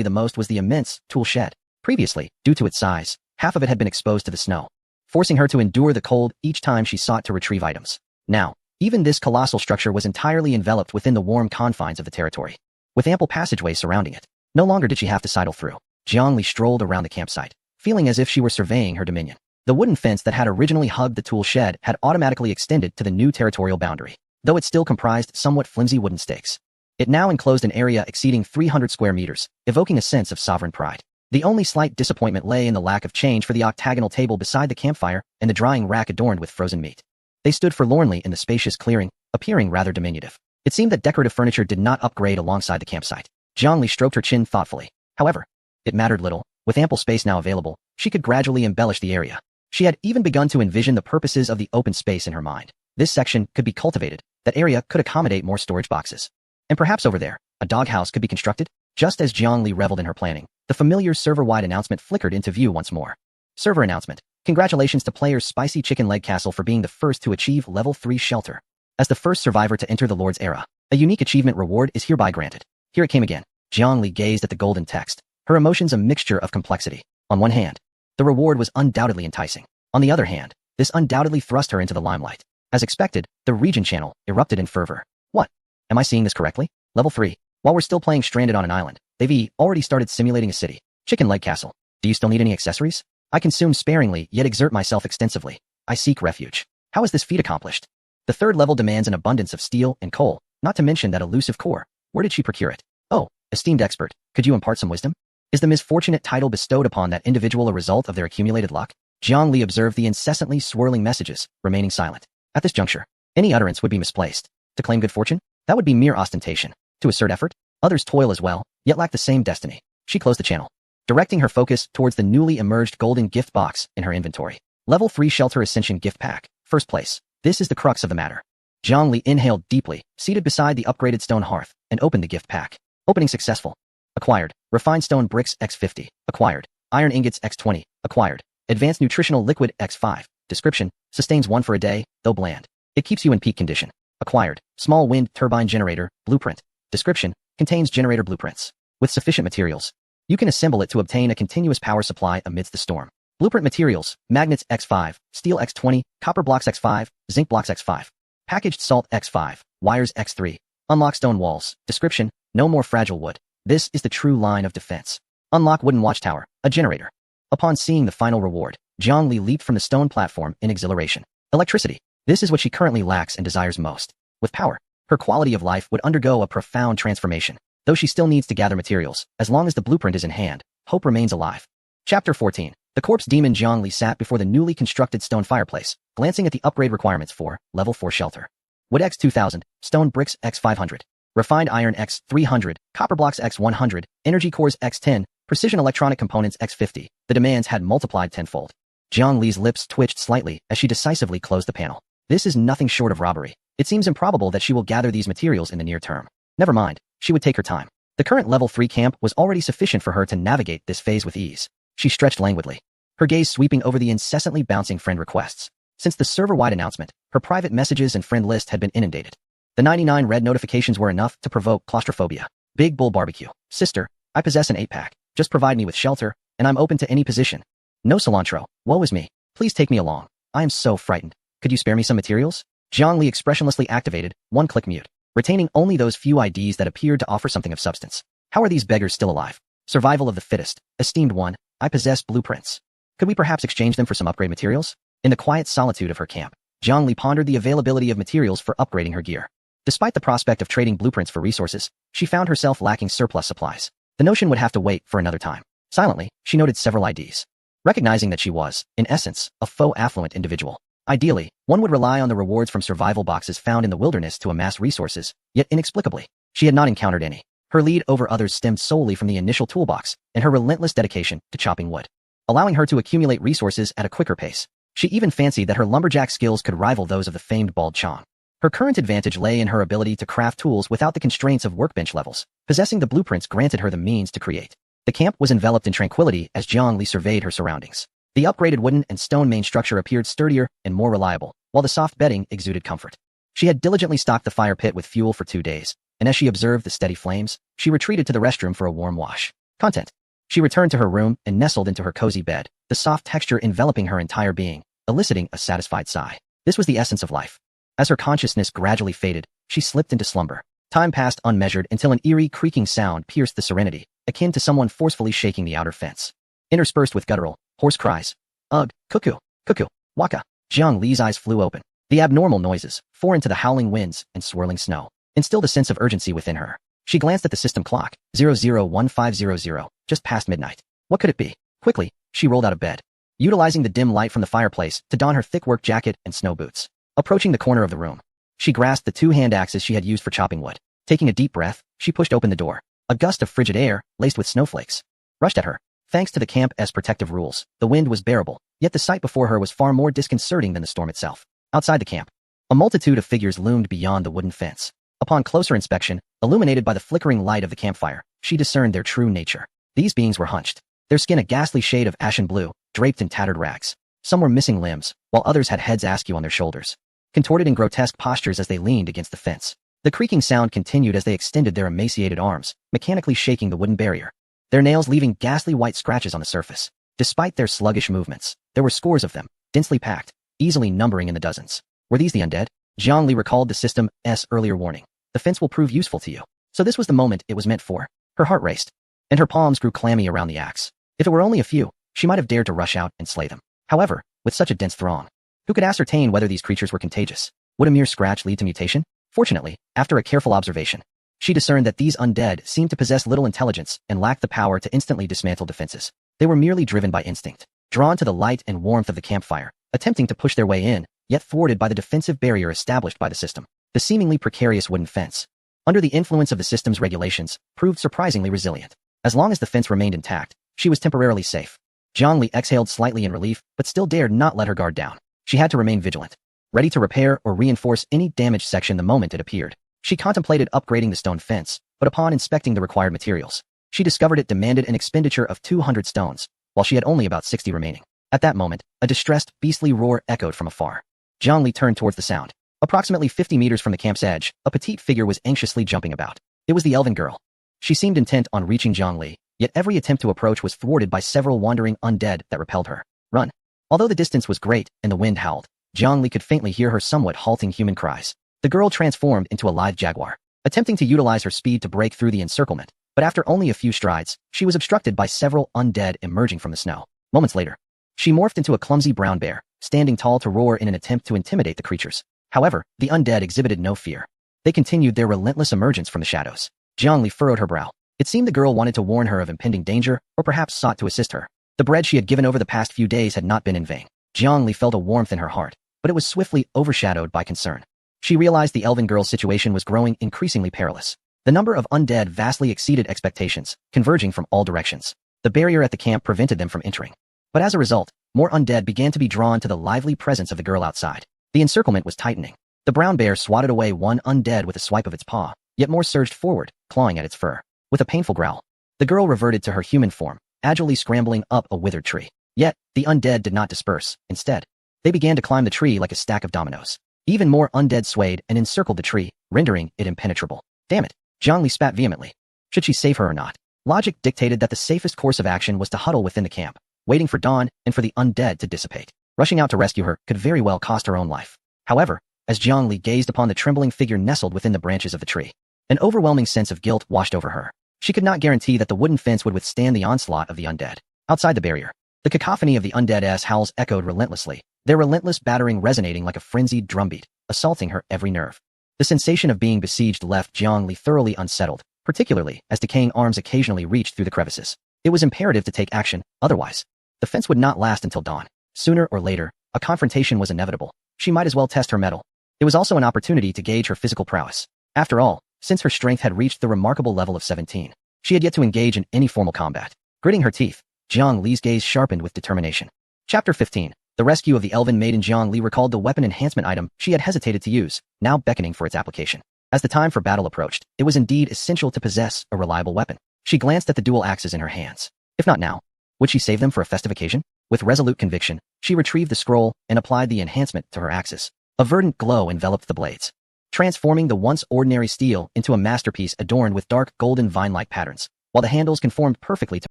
The most was the immense tool shed. Previously, due to its size, half of it had been exposed to the snow, forcing her to endure the cold each time she sought to retrieve items. Now, even this colossal structure was entirely enveloped within the warm confines of the territory, with ample passageways surrounding it. No longer did she have to sidle through. Jiangli strolled around the campsite, feeling as if she were surveying her dominion. The wooden fence that had originally hugged the tool shed had automatically extended to the new territorial boundary, though it still comprised somewhat flimsy wooden stakes. It now enclosed an area exceeding 300 square meters, evoking a sense of sovereign pride. The only slight disappointment lay in the lack of change for the octagonal table beside the campfire and the drying rack adorned with frozen meat. They stood forlornly in the spacious clearing, appearing rather diminutive. It seemed that decorative furniture did not upgrade alongside the campsite. Jiangli stroked her chin thoughtfully. However, it mattered little. With ample space now available, she could gradually embellish the area. She had even begun to envision the purposes of the open space in her mind. This section could be cultivated. That area could accommodate more storage boxes. And perhaps over there, a doghouse could be constructed. Just as Jiangli reveled in her planning, the familiar server-wide announcement flickered into view once more. Server announcement. Congratulations to players Spicy Chicken Leg Castle for being the first to achieve level 3 shelter. As the first survivor to enter the Lord's era, a unique achievement reward is hereby granted. Here it came again. Jiangli gazed at the golden text, her emotions a mixture of complexity. On one hand, the reward was undoubtedly enticing. On the other hand, this undoubtedly thrust her into the limelight. As expected, the region channel erupted in fervor. What? Am I seeing this correctly? Level 3. While we're still playing stranded on an island, they've already started simulating a city. Chicken Leg Castle. Do you still need any accessories? I consume sparingly, yet exert myself extensively. I seek refuge. How is this feat accomplished? The third level demands an abundance of steel and coal, not to mention that elusive core. Where did she procure it? Oh, esteemed expert, could you impart some wisdom? Is the misfortunate title bestowed upon that individual a result of their accumulated luck? Jiangli observed the incessantly swirling messages, remaining silent. At this juncture, any utterance would be misplaced. To claim good fortune? That would be mere ostentation. To assert effort? Others toil as well, yet lack the same destiny. She closed the channel, directing her focus towards the newly emerged golden gift box in her inventory. Level 3 Shelter Ascension Gift Pack. First place. This is the crux of the matter. Jiangli inhaled deeply, seated beside the upgraded stone hearth, and opened the gift pack. Opening successful. Acquired. Refined stone bricks X50. Acquired. Iron ingots X20. Acquired. Advanced nutritional liquid X5. Description. Sustains 1 for a day, though bland. It keeps you in peak condition. Acquired. Small wind turbine generator. Blueprint. Description. Contains generator blueprints. With sufficient materials, you can assemble it to obtain a continuous power supply amidst the storm. Blueprint materials. Magnets X5. Steel X20. Copper blocks X5. Zinc blocks X5. Packaged salt X5. Wires X3. Unlock stone walls. Description. No more fragile wood. This is the true line of defense. Unlock wooden watchtower. A generator. Upon seeing the final reward, Jiangli leaped from the stone platform in exhilaration. Electricity. This is what she currently lacks and desires most. With power, her quality of life would undergo a profound transformation. Though she still needs to gather materials, as long as the blueprint is in hand, hope remains alive. Chapter 14. The corpse demon Jiangli sat before the newly constructed stone fireplace, glancing at the upgrade requirements for Level 4 Shelter. Wood X2000, stone bricks X500, refined iron X300, copper blocks X100, energy cores X10, precision electronic components X50. The demands had multiplied tenfold. Jiangli's lips twitched slightly as she decisively closed the panel. This is nothing short of robbery. It seems improbable that she will gather these materials in the near term. Never mind, she would take her time. The current level 3 camp was already sufficient for her to navigate this phase with ease. She stretched languidly, her gaze sweeping over the incessantly bouncing friend requests. Since the server-wide announcement, her private messages and friend list had been inundated. The 99 red notifications were enough to provoke claustrophobia. Big Bull Barbecue. Sister, I possess an 8-pack. Just provide me with shelter, and I'm open to any position. No cilantro. Woe is me. Please take me along. I am so frightened. Could you spare me some materials? Jiangli expressionlessly activated, one-click mute, retaining only those few IDs that appeared to offer something of substance. How are these beggars still alive? Survival of the fittest. Esteemed one, I possess blueprints. Could we perhaps exchange them for some upgrade materials? In the quiet solitude of her camp, Jiangli pondered the availability of materials for upgrading her gear. Despite the prospect of trading blueprints for resources, she found herself lacking surplus supplies. The notion would have to wait for another time. Silently, she noted several IDs. Recognizing that she was, in essence, a faux affluent individual. Ideally, one would rely on the rewards from survival boxes found in the wilderness to amass resources, yet inexplicably, she had not encountered any. Her lead over others stemmed solely from the initial toolbox and her relentless dedication to chopping wood, allowing her to accumulate resources at a quicker pace. She even fancied that her lumberjack skills could rival those of the famed Bald Chong. Her current advantage lay in her ability to craft tools without the constraints of workbench levels. Possessing the blueprints granted her the means to create. The camp was enveloped in tranquility as Jiangli surveyed her surroundings. The upgraded wooden and stone main structure appeared sturdier and more reliable, while the soft bedding exuded comfort. She had diligently stocked the fire pit with fuel for 2 days, and as she observed the steady flames, she retreated to the restroom for a warm wash. Content. She returned to her room and nestled into her cozy bed, the soft texture enveloping her entire being, eliciting a satisfied sigh. This was the essence of life. As her consciousness gradually faded, she slipped into slumber. Time passed unmeasured until an eerie creaking sound pierced the serenity, akin to someone forcefully shaking the outer fence. Interspersed with guttural, hoarse cries. Ugh, cuckoo, cuckoo, waka. Jiang Li's eyes flew open. The abnormal noises, foreign to the howling winds and swirling snow, instilled a sense of urgency within her. She glanced at the system clock, 001500, just past midnight. What could it be? Quickly, she rolled out of bed, utilizing the dim light from the fireplace to don her thick work jacket and snow boots. Approaching the corner of the room, she grasped the two hand axes she had used for chopping wood. Taking a deep breath, she pushed open the door. A gust of frigid air, laced with snowflakes, rushed at her. Thanks to the camp's protective rules, the wind was bearable, yet the sight before her was far more disconcerting than the storm itself. Outside the camp, a multitude of figures loomed beyond the wooden fence. Upon closer inspection, illuminated by the flickering light of the campfire, she discerned their true nature. These beings were hunched, their skin a ghastly shade of ashen blue, draped in tattered rags. Some were missing limbs, while others had heads askew on their shoulders, contorted in grotesque postures as they leaned against the fence. The creaking sound continued as they extended their emaciated arms, mechanically shaking the wooden barrier, their nails leaving ghastly white scratches on the surface. Despite their sluggish movements, there were scores of them, densely packed, easily numbering in the dozens. Were these the undead? Jiang Li recalled the system's earlier warning. The fence will prove useful to you. So this was the moment it was meant for. Her heart raced, and her palms grew clammy around the axe. If it were only a few, she might have dared to rush out and slay them. However, with such a dense throng, who could ascertain whether these creatures were contagious? Would a mere scratch lead to mutation? Fortunately, after a careful observation, she discerned that these undead seemed to possess little intelligence and lacked the power to instantly dismantle defenses. They were merely driven by instinct, drawn to the light and warmth of the campfire, attempting to push their way in, yet thwarted by the defensive barrier established by the system. The seemingly precarious wooden fence, under the influence of the system's regulations, proved surprisingly resilient. As long as the fence remained intact, she was temporarily safe. Jiang Li exhaled slightly in relief, but still dared not let her guard down. She had to remain vigilant, ready to repair or reinforce any damaged section the moment it appeared. She contemplated upgrading the stone fence, but upon inspecting the required materials, she discovered it demanded an expenditure of 200 stones, while she had only about 60 remaining. At that moment, a distressed, beastly roar echoed from afar. Jiang Li turned towards the sound. Approximately 50 meters from the camp's edge, a petite figure was anxiously jumping about. It was the elven girl. She seemed intent on reaching Jiang Li, yet every attempt to approach was thwarted by several wandering undead that repelled her. Run. Although the distance was great and the wind howled, Jiang Li could faintly hear her somewhat halting human cries. The girl transformed into a live jaguar, attempting to utilize her speed to break through the encirclement, but after only a few strides, she was obstructed by several undead emerging from the snow. Moments later, she morphed into a clumsy brown bear, standing tall to roar in an attempt to intimidate the creatures. However, the undead exhibited no fear. They continued their relentless emergence from the shadows. Jiang Li furrowed her brow. It seemed the girl wanted to warn her of impending danger, or perhaps sought to assist her. The bread she had given over the past few days had not been in vain. Jiang Li felt a warmth in her heart, but it was swiftly overshadowed by concern. She realized the elven girl's situation was growing increasingly perilous. The number of undead vastly exceeded expectations, converging from all directions. The barrier at the camp prevented them from entering. But as a result, more undead began to be drawn to the lively presence of the girl outside. The encirclement was tightening. The brown bear swatted away one undead with a swipe of its paw, yet more surged forward, clawing at its fur. With a painful growl, the girl reverted to her human form, agilely scrambling up a withered tree. Yet, the undead did not disperse. Instead, they began to climb the tree like a stack of dominoes. Even more undead swayed and encircled the tree, rendering it impenetrable. Damn it! Jiang Li spat vehemently. Should she save her or not? Logic dictated that the safest course of action was to huddle within the camp, waiting for dawn and for the undead to dissipate. Rushing out to rescue her could very well cost her own life. However, as Jiang Li gazed upon the trembling figure nestled within the branches of the tree, an overwhelming sense of guilt washed over her. She could not guarantee that the wooden fence would withstand the onslaught of the undead. Outside the barrier, the cacophony of the undead's howls echoed relentlessly, their relentless battering resonating like a frenzied drumbeat, assaulting her every nerve. The sensation of being besieged left Jiang Li thoroughly unsettled, particularly as decaying arms occasionally reached through the crevices. It was imperative to take action, otherwise, the fence would not last until dawn. Sooner or later, a confrontation was inevitable. She might as well test her mettle. It was also an opportunity to gauge her physical prowess. After all, since her strength had reached the remarkable level of 17, she had yet to engage in any formal combat. Gritting her teeth, Jiang Li's gaze sharpened with determination. Chapter 15. The rescue of the elven maiden. Jiang Li recalled the weapon enhancement item she had hesitated to use, now beckoning for its application. As the time for battle approached, it was indeed essential to possess a reliable weapon. She glanced at the dual axes in her hands. If not now, would she save them for a festive occasion? With resolute conviction, she retrieved the scroll and applied the enhancement to her axes. A verdant glow enveloped the blades, transforming the once ordinary steel into a masterpiece adorned with dark golden vine-like patterns. while the handles conformed perfectly to